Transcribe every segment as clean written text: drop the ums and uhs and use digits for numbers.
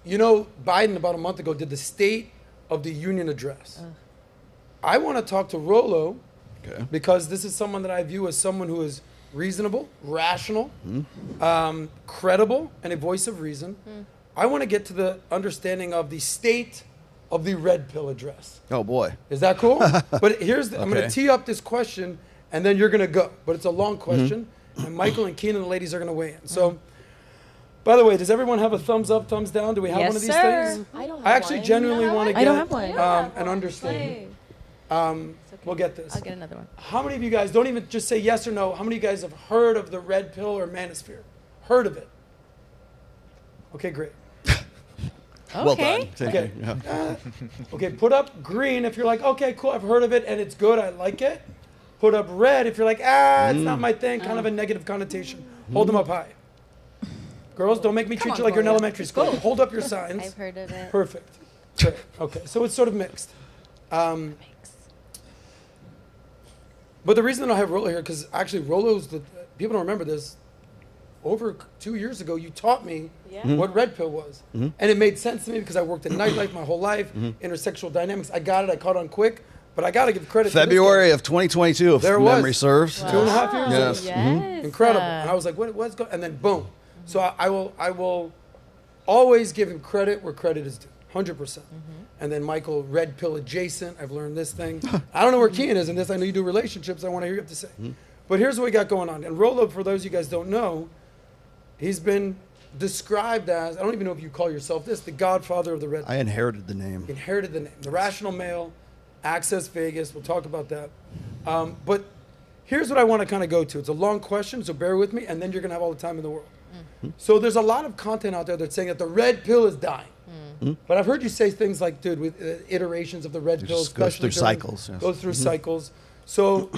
you know, Biden about a month ago did the State of the Union address. I want to talk to Rollo because this is someone that I view as someone who is reasonable, rational, credible, and a voice of reason. I want to get to the understanding of the state of the red pill address. Oh boy. Is that cool? But here's I'm going to tee up this question and then you're going to go. But it's a long question and Michael and Keenan, the ladies, are going to weigh in. So, by the way, does everyone have a thumbs up, thumbs down? Do we have one of these things? I don't have I actually genuinely want to get an understanding. We'll get this. I'll get another one. How many of you guys, don't even just say yes or no, how many of you guys have heard of the red pill or manosphere? Heard of it? Okay, great. Well done. Okay. Okay, put up green if you're like, okay, cool, I've heard of it and it's good, I like it. Put up red if you're like, it's not my thing, kind of a negative connotation. Hold them up high. Girls, don't make me treat you like you're in elementary school. Hold up your signs. I've heard of it. Perfect. Great. Okay, so it's sort of mixed. But the reason that I have Rollo here, because actually Rollo's people don't remember this. Over 2 years ago, you taught me what red pill was. And it made sense to me because I worked in nightlife my whole life, intersexual dynamics. I got it, I caught on quick, but I got to give credit February of 2022, if memory serves. Wow. 2.5 years. Yes. Incredible. And I was like, what's going on? And then boom. So I will always give him credit where credit is due, 100%. And then Michael, red pill adjacent. I've learned this thing. I don't know where Keenan is in this. I know you do relationships. I want to hear you have to say. But here's what we got going on. And Rollo, for those of you guys don't know, he's been described as, I don't even know if you call yourself this, the Godfather of the red pill. I inherited the name. Inherited the name. The rational male, Access Vegas. We'll talk about that. But here's what I want to kind of go to. It's a long question, so bear with me, and then you're going to have all the time in the world. So there's a lot of content out there that's saying that the red pill is dying. But I've heard you say things like, dude, with iterations of the red pill, goes through cycles. Goes through cycles. So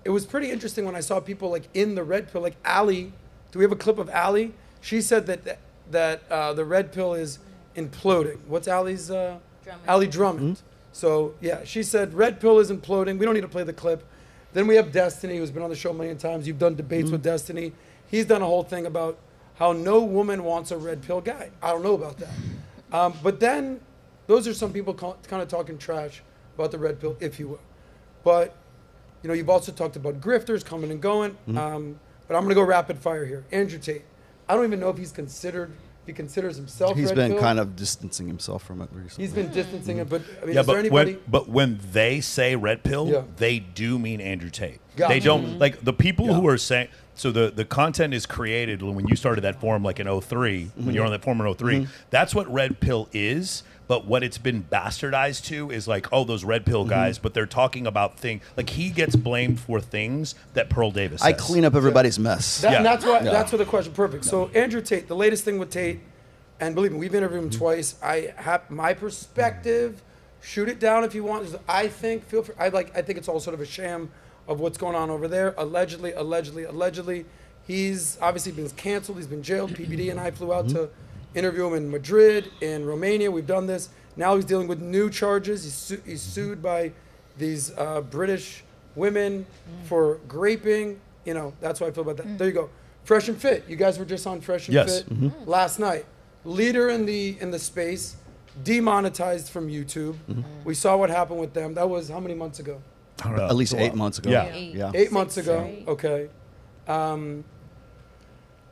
it was pretty interesting when I saw people like in the red pill, like Allie. Do we have a clip of Allie? She said that the red pill is imploding. What's Allie's? Drummond. Allie Drummond. So yeah, she said red pill is imploding. We don't need to play the clip. Then we have Destiny, who's been on the show a million times. You've done debates with Destiny. He's done a whole thing about how no woman wants a red pill guy. I don't know about that. But then those are some people kind of talking trash about the red pill, if you will. But, you know, you've also talked about grifters coming and going. But I'm going to go rapid fire here. Andrew Tate. I don't even know if he considers himself He's red been pill. kind of distancing himself from it recently. He's been distancing it, but I mean, is there anybody? But when they say red pill, they do mean Andrew Tate. They don't, like the people who are saying, so the content is created when you started that forum like in 03, when you were on that forum in 03, that's what red pill is. But what it's been bastardized to is like, oh, those red pill guys, but they're talking about things, like he gets blamed for things that Pearl Davis says. I clean up everybody's mess. And that's why that's what the question, perfect. So Andrew Tate, the latest thing with Tate, and believe me, we've interviewed him twice. I have my perspective. Shoot it down if you want. I think, feel free. I think it's all sort of a sham of what's going on over there. Allegedly. He's obviously been canceled. He's been jailed. PBD and I flew out to interview him in Madrid, in Romania. We've done this. Now he's dealing with new charges. He's sued by these British women for graping. You know, that's what I feel about that. There you go. Fresh and Fit. You guys were just on Fresh and Fit last night. Leader in the space, demonetized from YouTube. We saw what happened with them. That was how many months ago? I don't know. At least 8 months ago. Yeah. 8 months ago. Okay.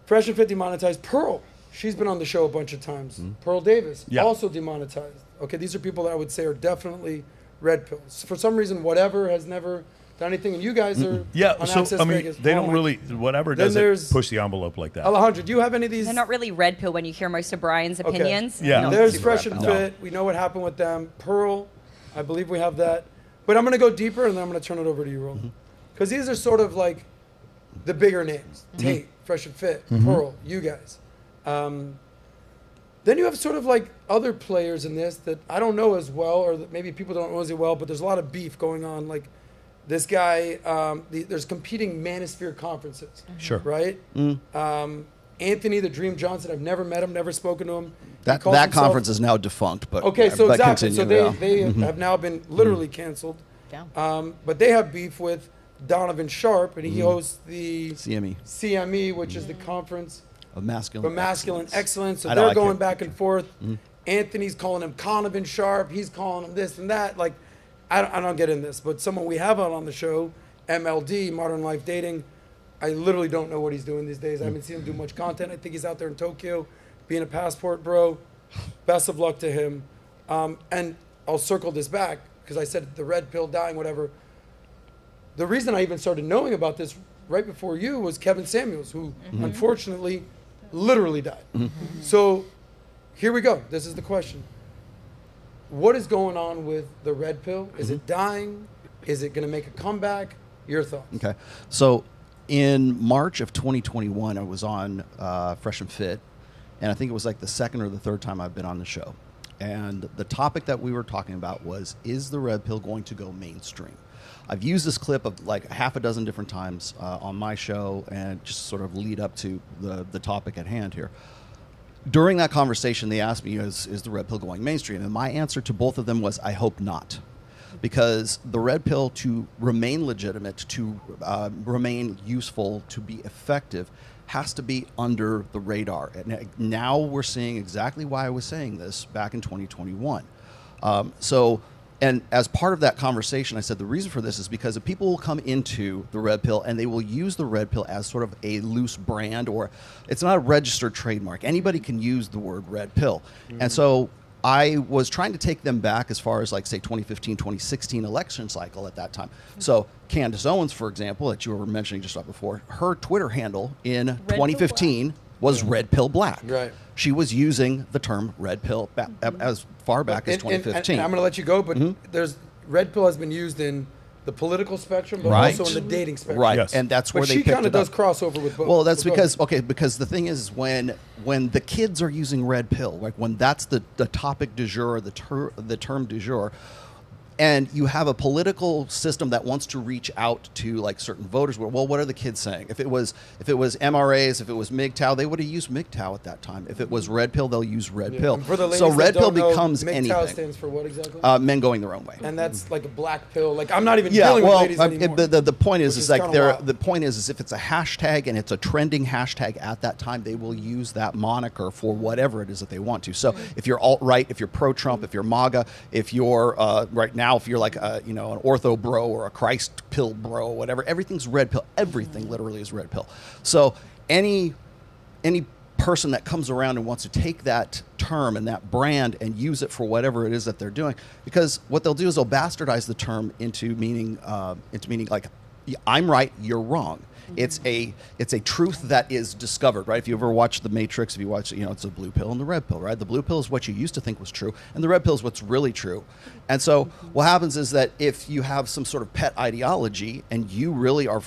Fresh and Fit demonetized. Pearl. She's been on the show a bunch of times. Pearl Davis, also demonetized. Okay, these are people that I would say are definitely red pills. For some reason, whatever has never done anything, and you guys are on so Access I mean, Vegas. they don't really, whatever doesn't push the envelope like that. Alejandro, do you have any of these? They're not really red pill when you hear most of Brian's opinions. Yeah. No. There's Fresh and Fit. We know what happened with them. Pearl, I believe we have that. But I'm going to go deeper, and then I'm going to turn it over to you, Rollo. Because these are sort of like the bigger names. Tate, Fresh and Fit, Pearl, you guys. Then you have sort of like other players in this that I don't know as well, or that maybe people don't know as well, but there's a lot of beef going on. Like this guy, there's competing Manosphere conferences. Sure. Right? Anthony the Dream Johnson, I've never met him, never spoken to him. That conference is now defunct. But okay, so exactly. Continue, so they have now been literally canceled. But they have beef with Donovan Sharp, and he hosts the CME, which is the conference Of masculine excellence. So I know, they're I going can't back and forth. Mm-hmm. Anthony's calling him Conovan Sharp. He's calling him this and that. Like, I don't get in this. But someone we have on the show, MLD, Modern Life Dating, I literally don't know what he's doing these days. I haven't seen him do much content. I think he's out there in Tokyo being a passport bro. Best of luck to him. And I'll circle this back because I said the red pill dying, whatever. The reason I even started knowing about this right before you was Kevin Samuels, who unfortunately literally died. So here we go. This is the question. What is going on with the red pill? Is it dying? Is it going to make a comeback? Your thoughts? Okay. So in March of 2021, I was on Fresh&Fit, and I think it was like the second or the third time I've been on the show. And the topic that we were talking about was, is the red pill going to go mainstream? I've used this clip of like half a dozen different times on my show and just sort of lead up to the topic at hand here. During that conversation, they asked me, is the red pill going mainstream? And my answer to both of them was, I hope not. Because the red pill, to remain legitimate, to remain useful, to be effective, has to be under the radar. And now we're seeing exactly why I was saying this back in 2021. And as part of that conversation, I said the reason for this is because if people will come into the red pill and they will use the red pill as sort of a loose brand, or it's not a registered trademark. Anybody can use the word red pill. And so I was trying to take them back as far as, like, say, 2015, 2016 election cycle at that time. So Candace Owens, for example, that you were mentioning just before, her Twitter handle in 2015 was Red Pill Black. Right. She was using the term red pill as far back as 2015. And I'm going to let you go, but there's red pill has been used in the political spectrum, but also in the dating spectrum. Right, Yes. and that's where But they she picked kind of it up. does crossover with both. Well, that's because the thing is when the kids are using red pill, like when that's the topic du jour, the term du jour, and you have a political system that wants to reach out to like certain voters. Well, what are the kids saying? If it was MRAs, if it was MGTOW, they would have used MGTOW at that time. If it was red pill, they'll use red pill. And for the ladies so red that pill don't know, becomes MGTOW anything. stands for what exactly? Men going their own way. And that's like a black pill. Like, I'm not even dealing with ladies anymore. The point is like the point is if it's a hashtag and it's a trending hashtag at that time, they will use that moniker for whatever it is that they want to. So if you're alt-right, if you're pro-Trump, if you're MAGA, if you're right now, if you're like an ortho bro or a Christ pill bro, whatever, everything's red pill. Everything literally is red pill. So any person that comes around and wants to take that term and that brand and use it for whatever it is that they're doing, because what they'll do is they'll bastardize the term into meaning like, I'm right, you're wrong. It's a truth that is discovered, right? If you ever watch The Matrix, if you watch, it's a blue pill and the red pill, right? The blue pill is what you used to think was true, and the red pill is what's really true. And so what happens is that if you have some sort of pet ideology and you really are,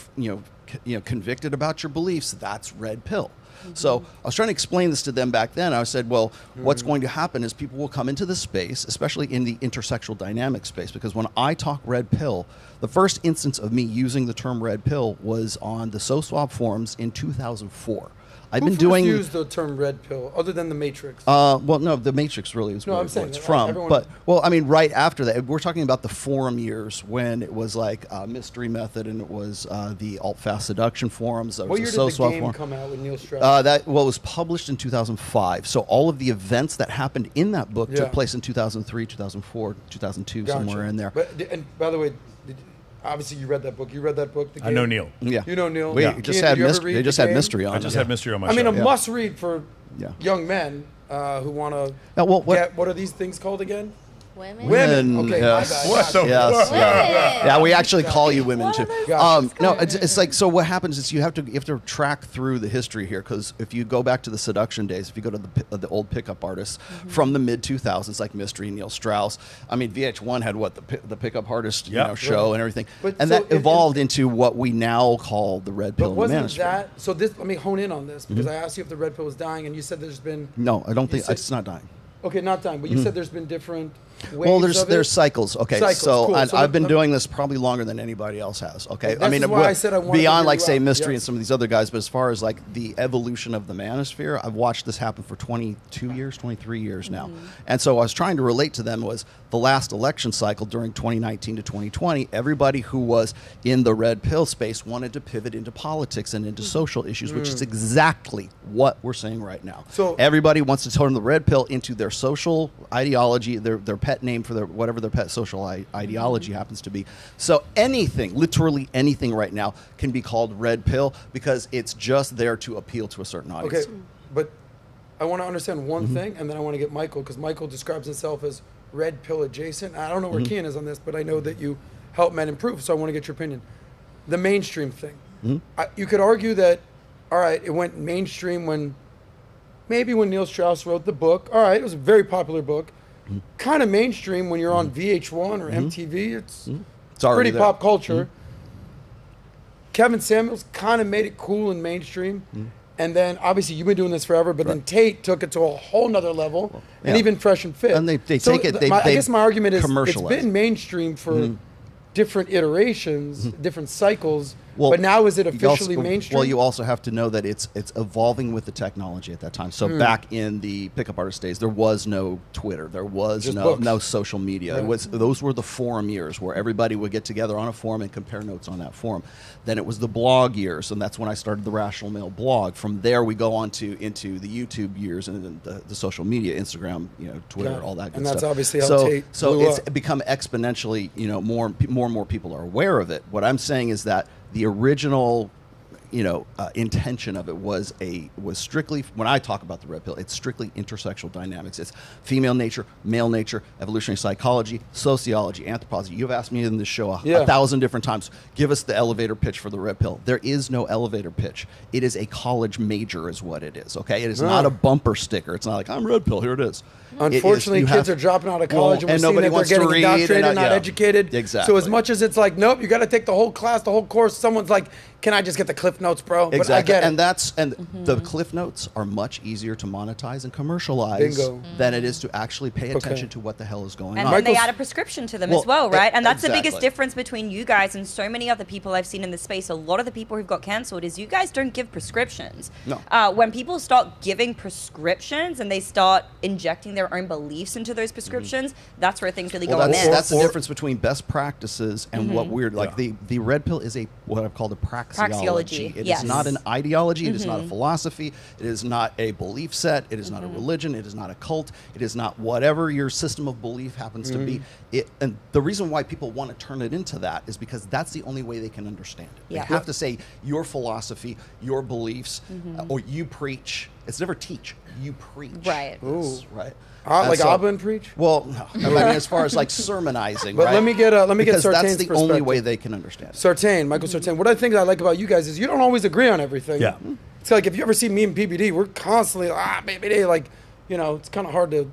convicted about your beliefs, that's red pill. So I was trying to explain this to them back then. I said, well, what's going to happen is people will come into this space, especially in the intersexual dynamic space, because when I talk red pill, the first instance of me using the term red pill was on the SOSWAP forums in 2004. Who used the term red pill other than the Matrix? Well, no, the Matrix really is where it's from. But right after that, we're talking about the forum years when it was like Mystery Method and it was the alt-fast seduction forums. What year did the game come out with Neil Strauss? It was published in 2005. So all of the events that happened in that book took place in 2003, 2004, 2002, somewhere in there. And by the way, obviously, you read that book. I know Neil. Yeah. You know Neil. They just had mystery on. I just had mystery on my show. I mean, a must read for young men who want to get, what are these things called again? Women. Okay, yes. my bad. Yeah, we actually call you women too. Gotcha. No, it's like, so what happens is you have to track through the history here, because if you go back to the seduction days, if you go to the old pickup artists from the mid 2000s, like Mystery, Neil Strauss. I mean, VH1 had the pickup artist show and everything, and that evolved into what we now call the red pill. But wasn't that so? Let me hone in on this, because I asked you if the red pill was dying, and you said there's been no. I don't think it's not dying. Okay, not dying, but you said there's been different waves there's cycles. Okay, Cycles, so, cool. I've been doing this probably longer than anybody else has. Okay, This is why I said I wanted to beyond hear like you say out. Mystery Yes. and some of these other guys, but as far as like the evolution of the Manosphere, I've watched this happen for 22 years, 23 years now, and so I was trying to relate to them was the last election cycle during 2019 to 2020. Everybody who was in the red pill space wanted to pivot into politics and into social issues, which is exactly what we're seeing right now. So everybody wants to turn the red pill into their social ideology, their pet name for their whatever their pet social ideology happens to be. So anything, literally anything right now can be called red pill because it's just there to appeal to a certain audience. Okay, but I want to understand one thing, and then I want to get Michael, because Michael describes himself as red pill adjacent. I don't know where Kian is on this, but I know that you help men improve, so I want to get your opinion. The mainstream thing. You could argue that, all right, it went mainstream when Neil Strauss wrote the book. All right, it was a very popular book. Kind of mainstream when you're on VH1 or MTV. It's already pretty there. pop culture. Kevin Samuels kind of made it cool and mainstream. And then, obviously, you've been doing this forever, but then Tate took it to a whole nother level, and even Fresh and Fit. And they take it, I guess my argument is it's commercialize been mainstream for different iterations, different cycles, Well, but now is it you officially also- mainstream? Well, you also have to know that it's evolving with the technology at that time. So back in the pickup artist days, there was no Twitter, there was Just no books. social media. It was those were the forum years where everybody would get together on a forum and compare notes on that forum. Then it was the blog years, and that's when I started the Rational Male blog. From there, we go on to into the YouTube years and then the social media, Instagram, Twitter, all that good and that's stuff. obviously how so, Tate so blew it's up. become exponentially, more and more people are aware of it. What I'm saying is that the original, intention of it was strictly, when I talk about the red pill, it's strictly intersexual dynamics. It's female nature, male nature, evolutionary psychology, sociology, anthropology. You've asked me in this show a 1,000 different times, give us the elevator pitch for the red pill. There is no elevator pitch. It is a college major is what it is, okay? It is not a bumper sticker. It's not like, I'm red pill, here it is. Unfortunately, kids are dropping out of college, and we're seeing nobody that they're wants to getting read indoctrinated, and not educated. Exactly. So as much as it's like, nope, you got to take the whole class, the whole course. Someone's like, can I just get the Cliff Notes, bro? But Exactly. I get it. And the Cliff Notes are much easier to monetize and commercialize than it is to actually pay attention to what the hell is going And on. then they add a prescription to them as well, right? And that's the biggest exactly. difference between you guys and so many other people I've seen in the space. A lot of the people who've got cancelled is you guys don't give prescriptions. No. When people start giving prescriptions and they start injecting their own beliefs into those prescriptions, that's where things really go amiss. That's the difference between best practices and what we're like. The red pill is what I've called a praxeology. It is not an ideology. It is not a philosophy. It is not a belief set. It is not a religion. It is not a cult. It is not whatever your system of belief happens to be. And the reason why people want to turn it into that is because that's the only way they can understand it. They have to say your philosophy, your beliefs, or you preach. It's never teach. You preach. Right. This, right. Like Abba and preach? Well, no. I mean, as far as like sermonizing, But right? let me get because Sartain's that's the only perspective. way they can understand it. Sartain, Michael Sartain. What I think I like about you guys is you don't always agree on everything. Yeah. It's like if you ever see me and PBD, we're constantly baby, like, it's kind of hard to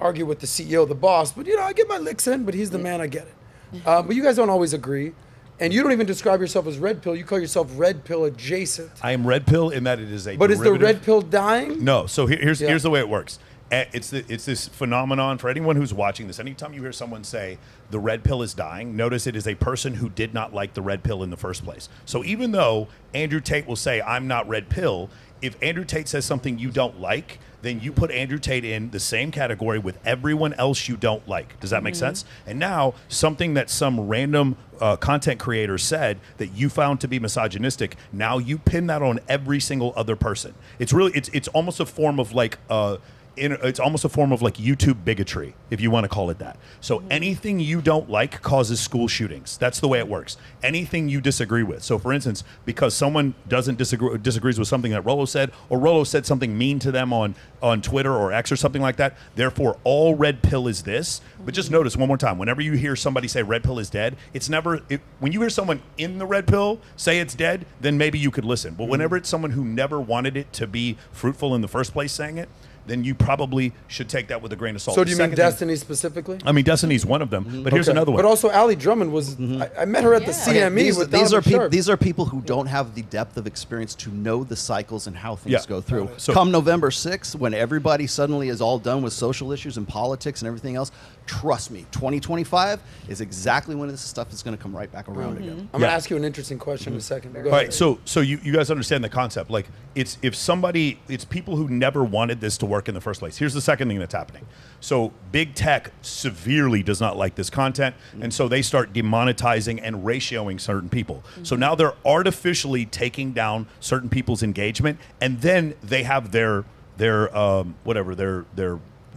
argue with the CEO, the boss. But I get my licks in. But he's the man. I get it. But you guys don't always agree, and you don't even describe yourself as red pill. You call yourself red pill adjacent. I am red pill in that it is a But is the derivative. red pill dying? No. So here's the way it works. It's this phenomenon for anyone who's watching this. Anytime you hear someone say the red pill is dying, notice it is a person who did not like the red pill in the first place. So even though Andrew Tate will say, I'm not red pill, if Andrew Tate says something you don't like, then you put Andrew Tate in the same category with everyone else you don't like. Does that make sense? And now something that some random content creator said that you found to be misogynistic, now you pin that on every single other person. It's really, it's almost a form of like, it's almost a form of like YouTube bigotry, if you want to call it that. So anything you don't like causes school shootings. That's the way it works. Anything you disagree with. So for instance, because someone disagrees with something that Rollo said, or Rollo said something mean to them on Twitter or X or something like that, therefore all red pill is this. But just notice one more time, whenever you hear somebody say red pill is dead, it's never, when you hear someone in the red pill say it's dead, then maybe you could listen. But whenever it's someone who never wanted it to be fruitful in the first place saying it, then you probably should take that with a grain of salt. So do you mean Second Destiny specifically? I mean, Destiny's one of them, but here's another one. But also, Allie Drummond was. I met her at the CME with these Donovan Sharp. these are people who don't have the depth of experience to know the cycles and how things Yeah. go through. So- Come November 6th, when everybody suddenly is all done with social issues and politics and everything else, trust me, 2025 is exactly when this stuff is going to come right back around again. I'm going to ask you an interesting question in a second. But go All ahead. right, so you guys understand the concept. Like, it's people who never wanted this to work in the first place. Here's the second thing that's happening. So big tech severely does not like this content, and so they start demonetizing and ratioing certain people. So now they're artificially taking down certain people's engagement, and then they have their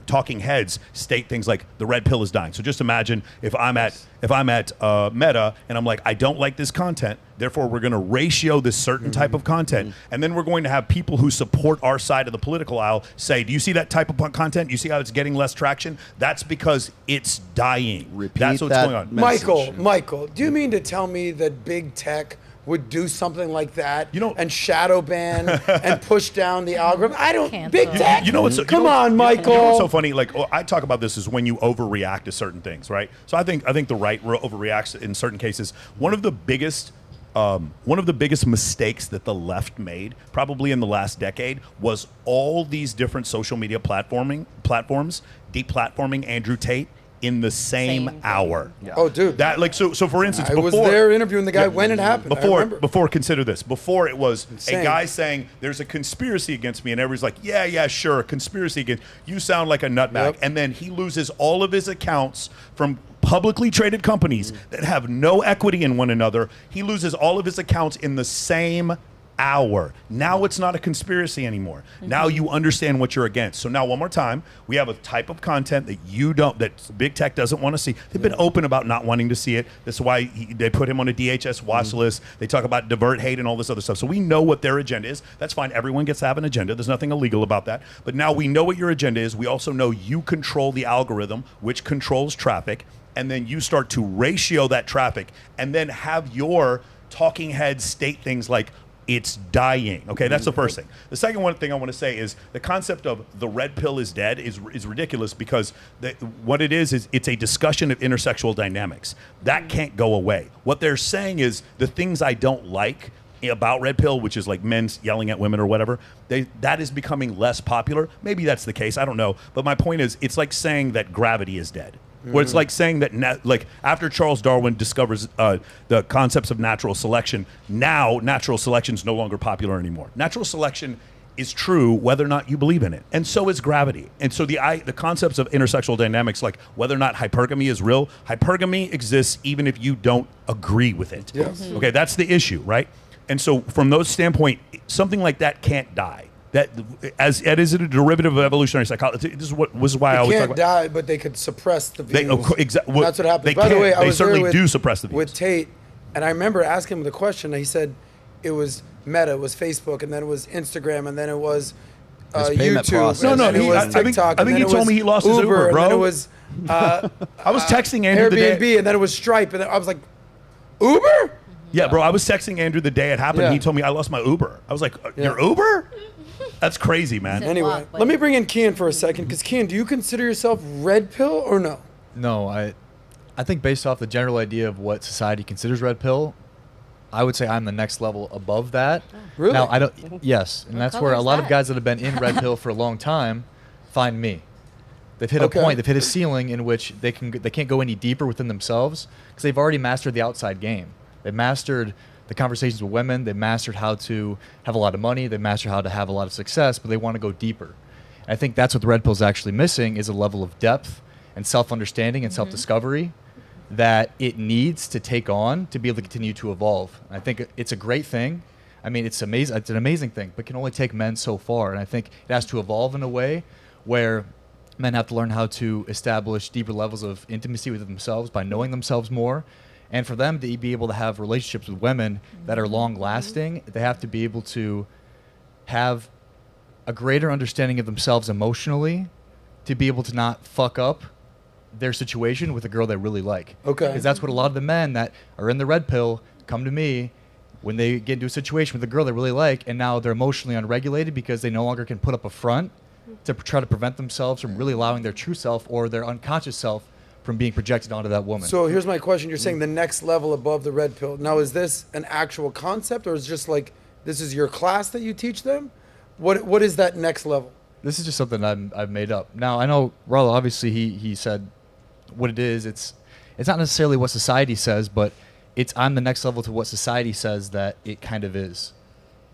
talking heads state things like the red pill is dying. So just imagine if I'm at Meta and I'm like, I don't like this content, therefore we're going to ratio this certain type of content, and then we're going to have people who support our side of the political aisle say, do you see that type of content? You see how it's getting less traction? That's because it's dying. That's what's going on. Michael, do you mean to tell me that big tech would do something like that, and shadow ban and push down the algorithm? I don't. Cancel. Big tech. Come on, Michael. You know what's so funny? Like, I talk about this is when you overreact to certain things, right? So I think the right overreacts in certain cases. One of the biggest mistakes that the left made, probably in the last decade, was all these different social media platforms deplatforming Andrew Tate in the same hour. Yeah. Oh, dude. That so for instance, I before was there interviewing the guy when it happened. Before consider this. Before it was Insane. a guy saying there's a conspiracy against me, and everybody's like, yeah, sure, a conspiracy against you. Sound like a nutbag. Yep. And then he loses all of his accounts from publicly traded companies that have no equity in one another. He loses all of his accounts in the same hour. Now it's not a conspiracy anymore. Now you understand what you're against. So now one more time, we have a type of content that big tech doesn't want to see. They've been open about not wanting to see it. That's why they put him on a DHS watch list. They talk about divert hate and all this other stuff. So we know what their agenda is. That's fine. Everyone gets to have an agenda. There's nothing illegal about that. But now we know what your agenda is. We also know you control the algorithm, which controls traffic. And then you start to ratio that traffic and then have your talking heads state things like, it's dying. Okay, that's the first thing. The second thing I want to say is the concept of the red pill is dead is ridiculous, because what it is it's a discussion of intersexual dynamics. That can't go away. What they're saying is the things I don't like about red pill, which is like men yelling at women or whatever, that is becoming less popular. Maybe that's the case. I don't know. But my point is, it's like saying that gravity is dead. Where it's like saying that, like after Charles Darwin discovers the concepts of natural selection, now natural selection is no longer popular anymore. Natural selection is true whether or not you believe in it, and so is gravity. And so the concepts of intersexual dynamics, like whether or not hypergamy is real, hypergamy exists even if you don't agree with it. Yes. Okay, that's the issue, right? And so from those standpoint, something like that can't die. That is it a derivative of evolutionary psychology? This is why I always talk can't about. die, but they could suppress the views. Exactly. That's what happens. They By the way, I they was certainly there do suppress the views. with Tate, and I remember asking him the question. And he said it was Meta, it was Facebook, and then it was Instagram, and then it was His payment YouTube. process. And then it was I think TikTok. he and then it told was me he lost his Uber, bro. And then it was I was texting Andrew the Airbnb, day. and then it was Stripe, and then I was like, Uber? Yeah, bro. I was texting Andrew the day it happened. Yeah. And he told me I lost my Uber. I was like, your Uber? That's crazy, man. Anyway, let me bring in Kian for a second, because Kian, do you consider yourself red pill or no? No, I think based off the general idea of what society considers red pill, I would say I'm the next level above that. Really? Now I don't. Yes, and What that's color where a is lot of that? guys that have been in red pill for a long time find me. They've hit a point. They've hit a ceiling in which they can't go any deeper within themselves because they've already mastered the outside game. They've mastered the conversations with women. They've mastered how to have a lot of money. They've mastered how to have a lot of success, but they want to go deeper. And I think that's what the red pill is actually missing, is a level of depth and self-understanding and self-discovery that it needs to take on to be able to continue to evolve. I think it's a great thing. I mean, it's amazing. It's an amazing thing, but can only take men so far. And I think it has to evolve in a way where men have to learn how to establish deeper levels of intimacy with themselves by knowing themselves more. And for them to be able to have relationships with women that are long-lasting, they have to be able to have a greater understanding of themselves emotionally to be able to not fuck up their situation with a girl they really like. Okay. Because that's what a lot of the men that are in the red pill come to me when they get into a situation with a girl they really like, and now they're emotionally unregulated because they no longer can put up a front to try to prevent themselves from really allowing their true self or their unconscious self from being projected onto that woman. So here's my question. You're saying the next level above the red pill. Now, is this an actual concept, or is it just like this is your class that you teach them? What is that next level? This is just something I've made up. Now, I know Rollo, obviously, he said what it is. It's not necessarily what society says, but it's on the next level to what society says that it kind of is.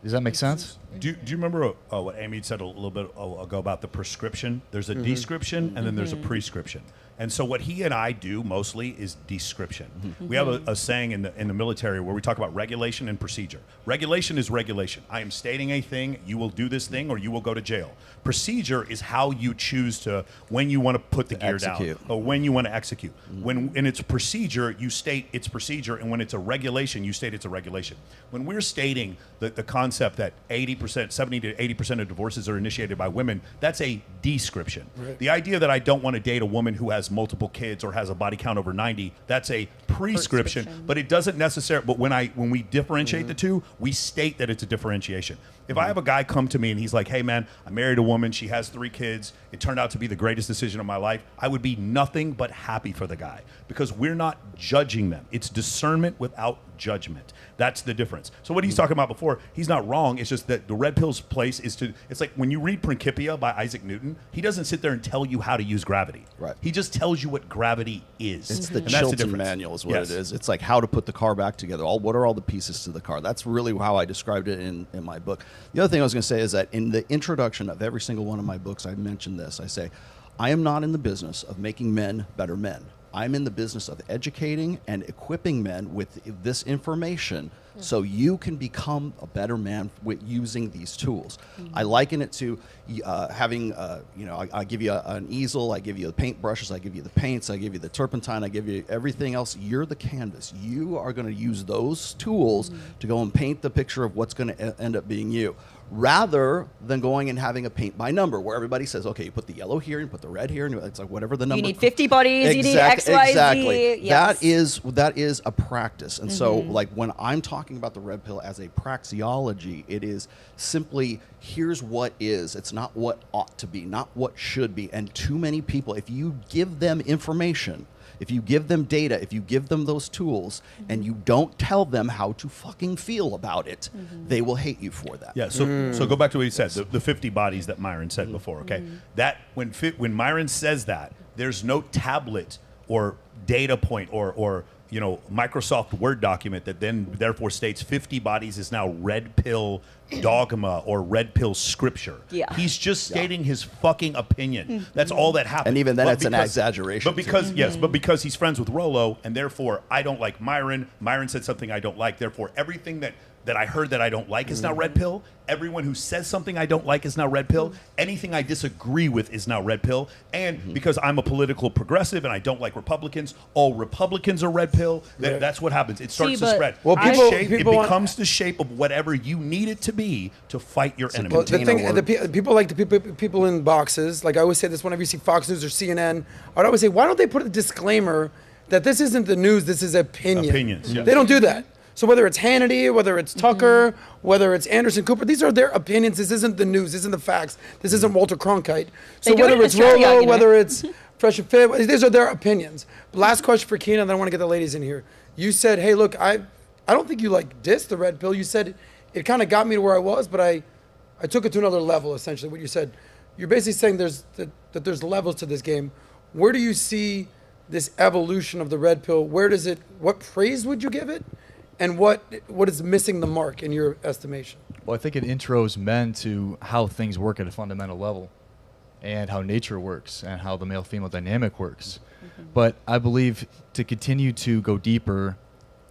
Does that make sense? Do you remember what Amy said a little bit ago about the prescription? There's a description and then there's a prescription. And so what he and I do mostly is description. We have a saying in the military where we talk about regulation and procedure. Regulation is regulation. I am stating a thing, you will do this thing or you will go to jail. Procedure is how you choose to, when you want to put the gear down or when you want to execute. When it's procedure, you state it's procedure, and when it's a regulation, you state it's a regulation. When we're stating the concept that 70 to 80% of divorces are initiated by women, that's a description. Right. The idea that I don't want to date a woman who has multiple kids or has a body count over 90, that's a prescription. But it doesn't necessarily, but when we differentiate the two, we state that it's a differentiation. If I have a guy come to me and he's like, hey man, I married a woman, she has 3 kids, it turned out to be the greatest decision of my life, I would be nothing but happy for the guy, because we're not judging them. It's discernment without judgment. That's the difference. So what he's talking about before, he's not wrong. It's just that the red pill's place is it's like when you read Principia by Isaac Newton, he doesn't sit there and tell you how to use gravity. Right. He just tells you what gravity is. It's the Chilton manual is what it is. It's like how to put the car back together. What are all the pieces to the car? That's really how I described it in my book. The other thing I was going to say is that in the introduction of every single one of my books, I mentioned this. I say, I am not in the business of making men better men. I'm in the business of educating and equipping men with this information so you can become a better man with using these tools. I liken it to having, I give you an easel, I give you the paint brushes, I give you the paints, I give you the turpentine, I give you everything else. You're the canvas. You are going to use those tools to go and paint the picture of what's going to end up being you, rather than going and having a paint by number where everybody says, okay, you put the yellow here and put the red here, and it's like whatever the number. You need 50 bodies, you need X, Y, Z. Exactly. Yes. That is a practice. And so like when I'm talking about the red pill as a praxeology, it is simply here's what is. It's not what ought to be, not what should be. And too many people, if you give them information, if you give them data, if you give them those tools, and you don't tell them how to fucking feel about it, they will hate you for that. Yeah. So go back to what he said, the 50 bodies that Myron said before. Okay, that when Myron says that, there's no tablet or data point or Microsoft Word document that then therefore states 50 bodies is now red pill dogma or red pill scripture. Yeah. He's just stating his fucking opinion. That's all that happened. And even then, it's an exaggeration. But because he's friends with Rollo, and therefore I don't like Myron. Myron said something I don't like. Therefore, everything that I heard that I don't like is now red pill. Everyone who says something I don't like is now red pill. Anything I disagree with is now red pill. And because I'm a political progressive and I don't like Republicans, all Republicans are red pill. That's what happens. It starts to spread. Well, it becomes the shape of whatever you need it to be to fight your enemy. Well, people like people in boxes. Like I always say this whenever you see Fox News or CNN, I'd always say, why don't they put a disclaimer that this isn't the news, this is opinion. Opinions. Yeah. They don't do that. So whether it's Hannity, whether it's Tucker, whether it's Anderson Cooper, these are their opinions. This isn't the news. This isn't the facts. This isn't Walter Cronkite. So whether it's Rollo, whether it's Fresh&Fit, these are their opinions. But last question for Keenan, then I want to get the ladies in here. You said, hey, look, I don't think you dissed the red pill. You said it kind of got me to where I was, but I took it to another level, essentially, what you said. You're basically saying that there's levels to this game. Where do you see this evolution of the red pill? What praise would you give it? And what is missing the mark in your estimation? Well, I think it intros men to how things work at a fundamental level and how nature works and how the male-female dynamic works. But I believe to continue to go deeper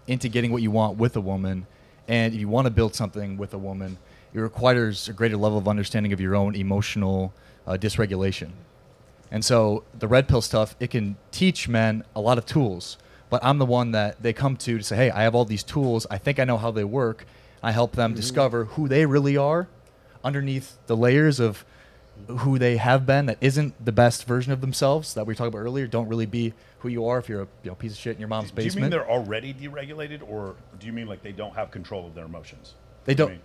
into getting what you want with a woman, and if you want to build something with a woman, it requires a greater level of understanding of your own emotional dysregulation. And so the red pill stuff, it can teach men a lot of tools. But I'm the one that they come to say, hey, I have all these tools. I think I know how they work. I help them discover who they really are underneath the layers of who they have been that isn't the best version of themselves that we talked about earlier. Don't really be who you are if you're a piece of shit in your mom's basement. Do you mean they're already deregulated, or do you mean like they don't have control of their emotions? They don't.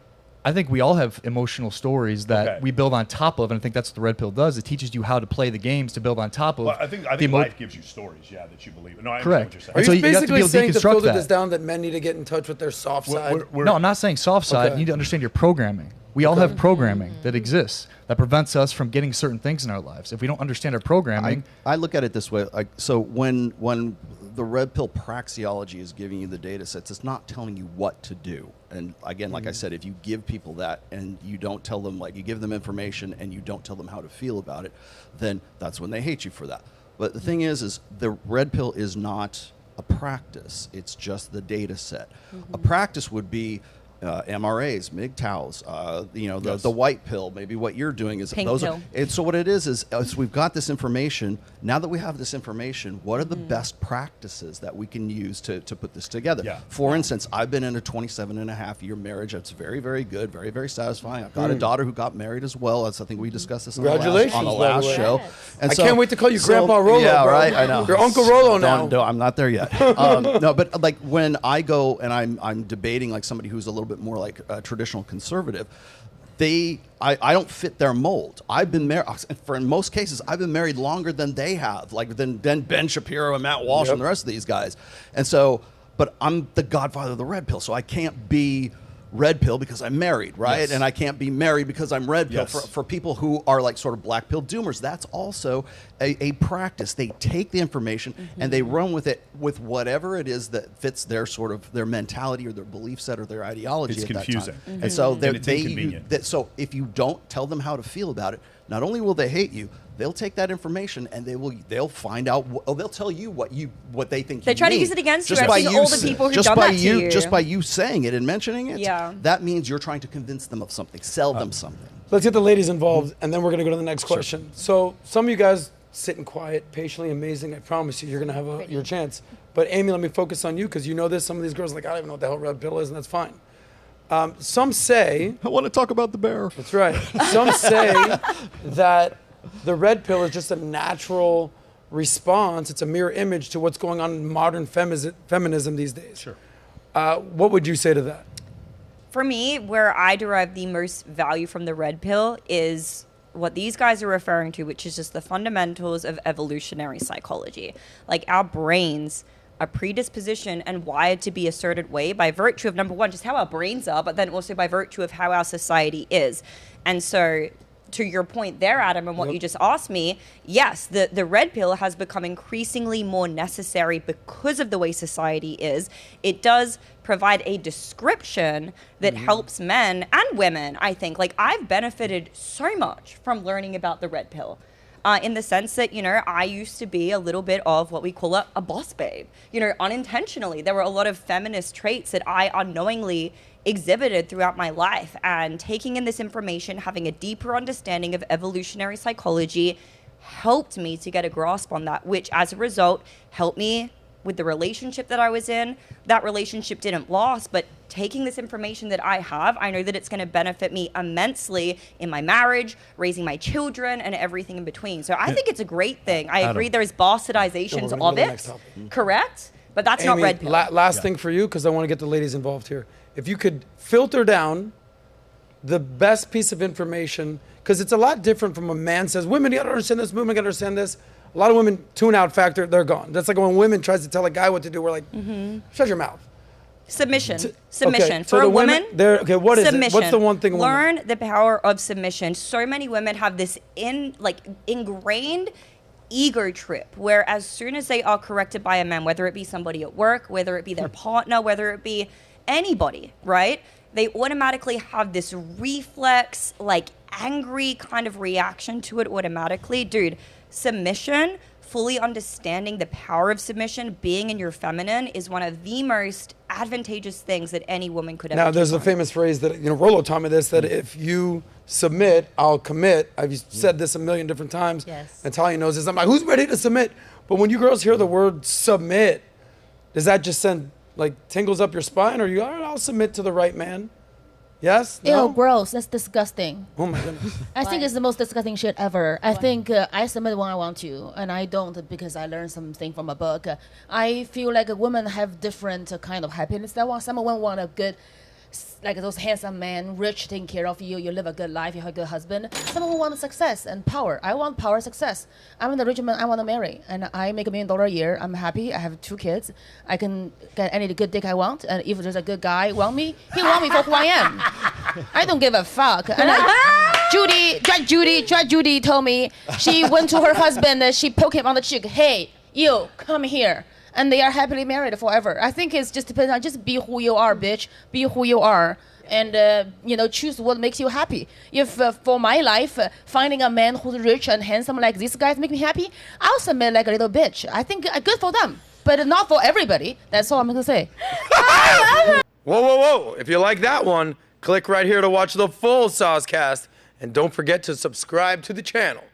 I think we all have emotional stories that we build on top of, and I think that's what the red pill does. It teaches you how to play the games to build on top of. Well, I think life gives you stories, that you believe in. No, I Correct. understand what you're saying. Are you basically saying to filter this down that men need to get in touch with their soft side? No, I'm not saying soft side. You need to understand your programming. We all have programming that exists that prevents us from getting certain things in our lives. If we don't understand our programming, I look at it this way. So when the red pill praxeology is giving you the data sets, it's not telling you what to do. And again, like I said, if you give people that and you don't tell them, like you give them information and you don't tell them how to feel about it, then that's when they hate you for that. But the thing is the red pill is not a practice. It's just the data set. A practice would be MRAs, MGTOWs, the white pill. Maybe what you're doing is pink those pill. So what it is we've got this information. Now that we have this information, what are the best practices that we can use to put this together? Yeah. For instance, I've been in a 27-and-a-half-year marriage. It's very, very good, very, very satisfying. I've got a daughter who got married as well. I think we discussed this on the last show. Yes. And I can't wait to call you Grandpa Rollo. Yeah, bro. right. I know. You're Uncle Rollo now. No, I'm not there yet. No, but like when I go and I'm debating like somebody who's a little bit more like a traditional conservative, I don't fit their mold. I've been married, in most cases, I've been married longer than they have, like than Ben Shapiro and Matt Walsh and the rest of these guys. And so, but I'm the godfather of the red pill, so I can't be red pill because I'm married, right? Yes. And I can't be married because I'm red pill. Yes. For people who are like sort of black pill doomers, that's also a practice. They take the information and they run with it with whatever it is that fits their sort of their mentality or their belief set or their ideology. It's at confusing. That time. And so it's inconvenient. so if you don't tell them how to feel about it, not only will they hate you, they'll take that information and they'll find out. They'll tell you what they think. They try to use it against you. I've seen all the people who've done that to you. Just by you saying it and mentioning it, Yeah. that means you're trying to convince them of something, sell them something. Let's get the ladies involved, and then we're going to go to the next question. So some of you guys sitting quiet, patiently, amazing. I promise you, you're going to have your chance. But Amy, let me focus on you because you know this. Some of these girls are like, I don't even know what the hell red pill is, and that's fine. Some say... I want to talk about the bear. That's right. Some say that the red pill is just a natural response. It's a mirror image to what's going on in modern feminism these days. Sure. What would you say to that? For me, where I derive the most value from the red pill is what these guys are referring to, which is just the fundamentals of evolutionary psychology. Like our brains are predispositioned and wired to be a certain way by virtue of, number one, just how our brains are, but then also by virtue of how our society is. And so to your point there, Adam, and what you just asked me, yes, the red pill has become increasingly more necessary because of the way society is. It does provide a description that helps men and women, I think. Like, I've benefited so much from learning about the red pill. In the sense that, I used to be a little bit of what we call a boss babe. Unintentionally, there were a lot of feminist traits that I unknowingly exhibited throughout my life. And taking in this information, having a deeper understanding of evolutionary psychology helped me to get a grasp on that, which as a result helped me with the relationship that I was in. That relationship didn't last, but taking this information that I have, I know that it's going to benefit me immensely in my marriage, raising my children, and everything in between. So I think it's a great thing. I agree there's bastardizations of it, correct? But that's Amy, not red pill. Last thing for you, because I want to get the ladies involved here. If you could filter down the best piece of information, because it's a lot different from a man says, women, you got to understand this, women got to understand this. A lot of women tune out factor, they're gone. That's like when women tries to tell a guy what to do, we're like, shut your mouth. Submission. Okay, Submission. so For the a woman, what is submission. it? What's the one thing? Learn the power of submission. So many women have this ingrained ego trip where as soon as they are corrected by a man, whether it be somebody at work, whether it be their partner, whether it be anybody, right? They automatically have this reflex, like angry kind of reaction to it automatically. Dude, submission, fully understanding the power of submission, being in your feminine is one of the most advantageous things that any woman could ever do. Now, there's a famous phrase that, Rollo taught me this, that if you submit, I'll commit. I've said this a million different times. Yes. Natalia knows this. I'm like, who's ready to submit? But when you girls hear the word submit, does that just send tingles up your spine? Or you, all right, I'll submit to the right man? Yes? No? Ew, gross. That's disgusting. Oh my goodness. I think it's the most disgusting shit ever. I think I submit when I want to, and I don't because I learned something from a book. I feel like a woman have different kind of happiness. That one, some women want a good like those handsome men, rich, taking care of you, you live a good life, you have a good husband. Someone who wants success and power. I want power, success. I'm in the rich man I want to marry, and I make $1 million a year. I'm happy. I have 2 kids. I can get any good dick I want, and if there's a good guy want me, he want me for who I am. I don't give a fuck. And Judy told me she went to her husband, she poked him on the cheek. Hey, you come here. And they are happily married forever. I think it's just depends on just be who you are, bitch. Be who you are, and choose what makes you happy. If for my life, finding a man who's rich and handsome like these guys make me happy, I'll submit like a little bitch. I think good for them, but not for everybody. That's all I'm gonna say. Whoa! If you like that one, click right here to watch the full SOSCAST, and don't forget to subscribe to the channel.